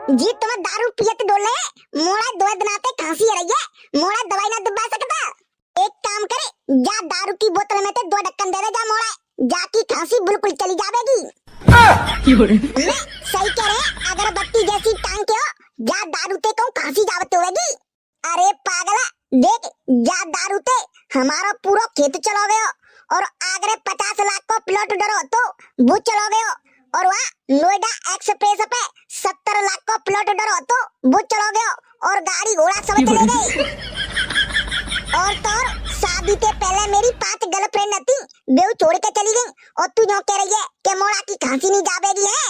जी तुम्हें दारू पियत डोले मोड़ा दो दिनाते खांसी आ रही है, मोड़ा दवाई ना दबा सकता। एक काम करे, जा दारू की बोतल में ते 2 ढक्कन दे दे जा मोड़ा, जाकी खांसी बिल्कुल चली जावेगी। सही कह रहे, अगर बत्ती जैसी टांग के हो, जा दारू ते को खांसी जावत होगी। अरे पागला देख, जा दारू ते हमारा पूरा खेत चलावे हो और आगरे 50 लाख को प्लॉट डरो तो वो चलावे हो, और वहाँ नोएडा एक्सप्रेस पे 70 लाख को प्लॉट डरो तो वो चलोगे हो, और गाड़ी घोड़ा सब चले गए। और तो शादी के पहले मेरी 5 गर्लफ्रेंड थी, बेव छोड़ के चली गई, और तू जो कह रही है कि मोड़ा की खांसी नहीं जावेगी है।